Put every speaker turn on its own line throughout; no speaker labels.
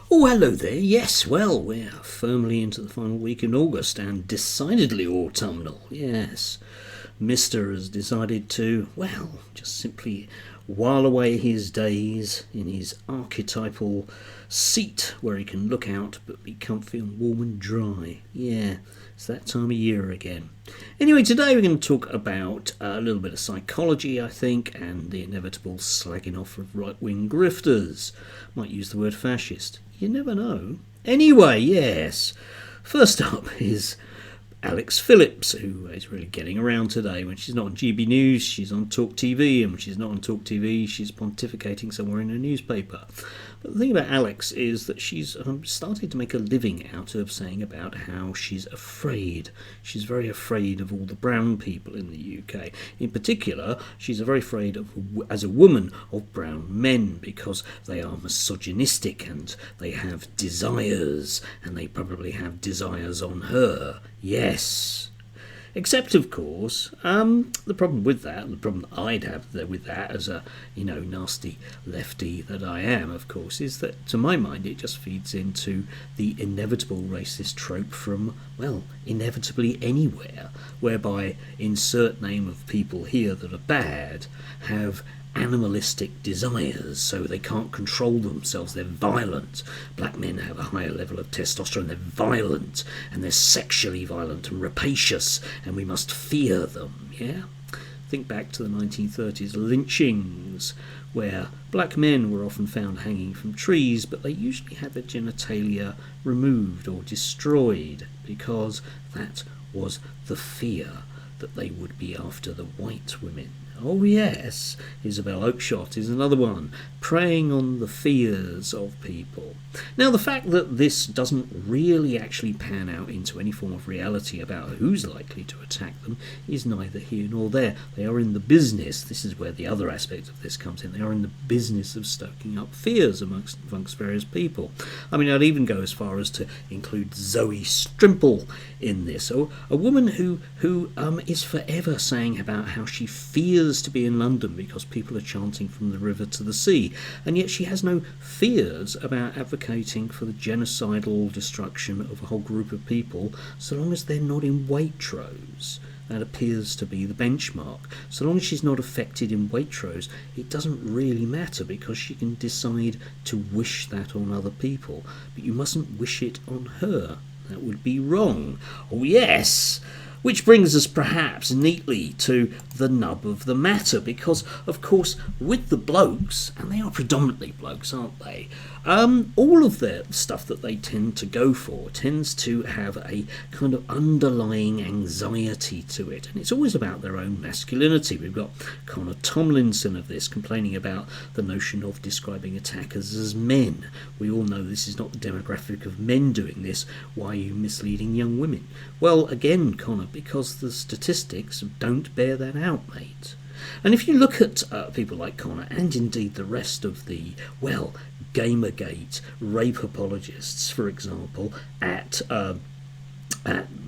Oh, hello there. Yes, well, we're firmly into the final week in August and decidedly autumnal. Yes, Mister has decided to, well, just simply while away his days in his archetypal seat where he can look out but be comfy and warm and dry. Yeah, it's that time of year again. Anyway, today we're going to talk about a little bit of psychology, I think, and the inevitable slagging off of right-wing grifters. Might use the word fascist. You never know. Anyway, yes. First up is Alex Phillips, who is really getting around today. When she's not on GB News, she's on Talk TV, and when she's not on Talk TV, she's pontificating somewhere in a newspaper. But the thing about Alex is that she's started to make a living out of saying about how she's afraid. She's very afraid of all the brown people in the UK. In particular, she's very afraid of, as a woman, of brown men because they are misogynistic and they have desires, and they probably have desires on her. Yes. Except, of course, the problem with that, the problem that I'd have with that as a, nasty lefty that I am, of course, is that, to my mind, it just feeds into the inevitable racist trope from, well, inevitably anywhere, whereby insert name of people here that are bad have animalistic desires, so they can't control themselves, they're violent. Black men have a higher level of testosterone, they're violent, and they're sexually violent and rapacious, and we must fear them, yeah? Think back to the 1930s lynchings, where black men were often found hanging from trees, but they usually had their genitalia removed or destroyed, because that was the fear that they would be after the white women. Oh yes, Isabel Oakeshott is another one, preying on the fears of people. Now, the fact that this doesn't really actually pan out into any form of reality about who's likely to attack them is neither here nor there. They are in the business, this is where the other aspect of this comes in, they are in the business of stoking up fears amongst various people. I mean, I'd even go as far as to include Zoe Strimple in this, a woman who is forever saying about how she fears to be in London because people are chanting from the river to the sea, and yet she has no fears about advocating for the genocidal destruction of a whole group of people so long as they're not in Waitrose. That appears to be the benchmark. So long as she's not affected in Waitrose, it doesn't really matter because she can decide to wish that on other people, but you mustn't wish it on her. That would be wrong. Oh yes! Which brings us perhaps neatly to the nub of the matter, because of course with the blokes, and they are predominantly blokes, aren't they, all of their stuff that they tend to go for tends to have a kind of underlying anxiety to it, and it's always about their own masculinity. We've got Connor Tomlinson of this complaining about the notion of describing attackers as men. We all know this is not the demographic of men doing this. Why are you misleading young women? Well, again, Connor, because the statistics don't bear that out, mate. And if you look at people like Connor, and indeed the rest of the, well, Gamergate rape apologists, for example, at the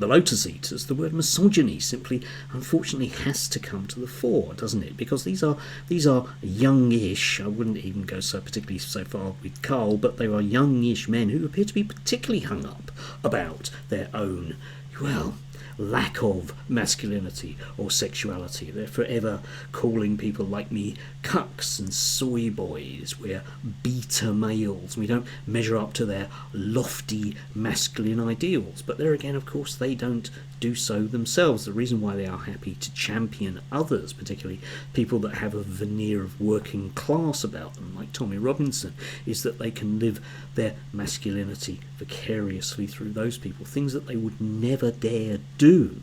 Lotus Eaters, the word misogyny simply, unfortunately, has to come to the fore, doesn't it? Because these are youngish, I wouldn't even go particularly so far with Carl, but they are youngish men who appear to be particularly hung up about their own, well, lack of masculinity or sexuality. They're forever calling people like me cucks and soy boys. We're beta males. We don't measure up to their lofty masculine ideals. But there again, of course, they don't do so themselves. The reason why they are happy to champion others, particularly people that have a veneer of working class about them, like Tommy Robinson, is that they can live their masculinity vicariously through those people, things that they would never dare do,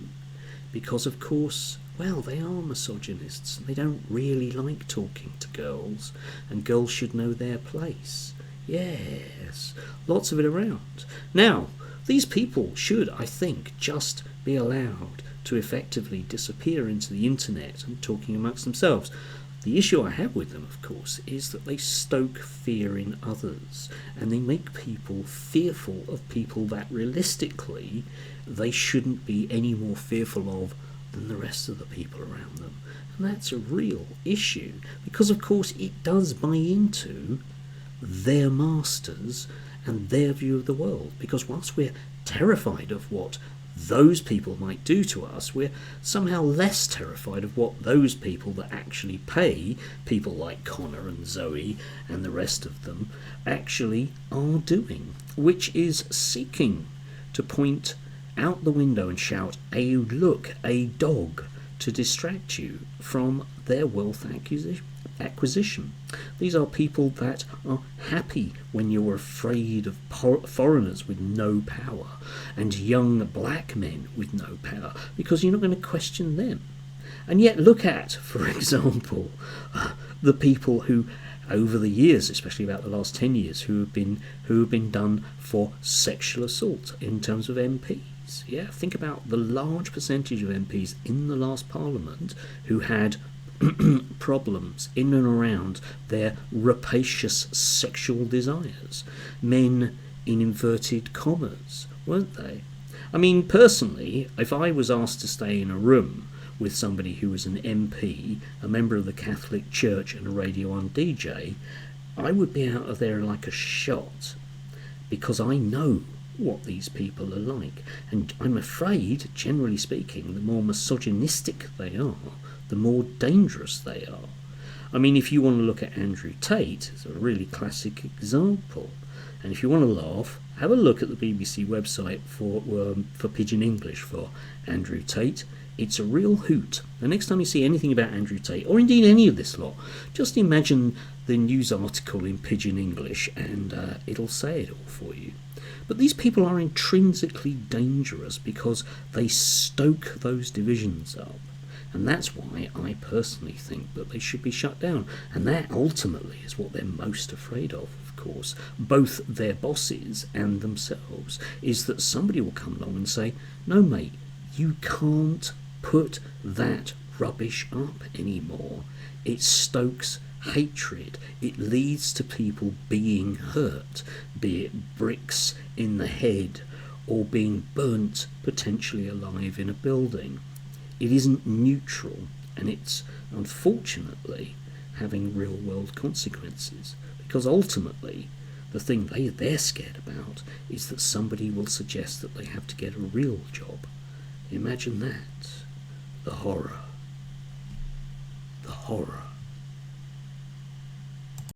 because of course, well, they are misogynists. They don't really like talking to girls, and girls should know their place. Yes, lots of it around. Now, these people should, I think, just be allowed to effectively disappear into the internet and talking amongst themselves. The issue I have with them, of course, is that they stoke fear in others, and they make people fearful of people that realistically they shouldn't be any more fearful of than the rest of the people around them. And that's a real issue, because of course it does buy into their masters and their view of the world. Because whilst we're terrified of what those people might do to us, we're somehow less terrified of what those people that actually pay, people like Connor and Zoe and the rest of them, actually are doing, which is seeking to point out the window and shout, "Hey, look, a dog," to distract you from their wealth acquisition. These are people that are happy when you're afraid of foreigners with no power and young black men with no power, because you're not going to question them. And yet look at, for example, the people who over the years, especially about the last 10 years, who have been done for sexual assault in terms of MPs. Yeah, think about the large percentage of MPs in the last Parliament who had problems in and around their rapacious sexual desires. Men in inverted commas, weren't they? I mean, personally, if I was asked to stay in a room with somebody who was an MP, a member of the Catholic Church and a radio on DJ, I would be out of there like a shot, because I know what these people are like. And I'm afraid, generally speaking, the more misogynistic they are, the more dangerous they are. I mean, if you want to look at Andrew Tate, it's a really classic example. And if you want to laugh, have a look at the BBC website for Pidgin English for Andrew Tate. It's a real hoot. The next time you see anything about Andrew Tate, or indeed any of this lot, just imagine the news article in Pidgin English and it'll say it all for you. But these people are intrinsically dangerous because they stoke those divisions up. And that's why I personally think that they should be shut down. And that ultimately is what they're most afraid of course, both their bosses and themselves, is that somebody will come along and say, "No, mate, you can't put that rubbish up anymore. It stokes hatred. It leads to people being hurt, be it bricks in the head or being burnt potentially alive in a building. It isn't neutral, and it's unfortunately having real world consequences, because ultimately the thing they're scared about is that somebody will suggest that they have to get a real job. Imagine that. The horror. The horror.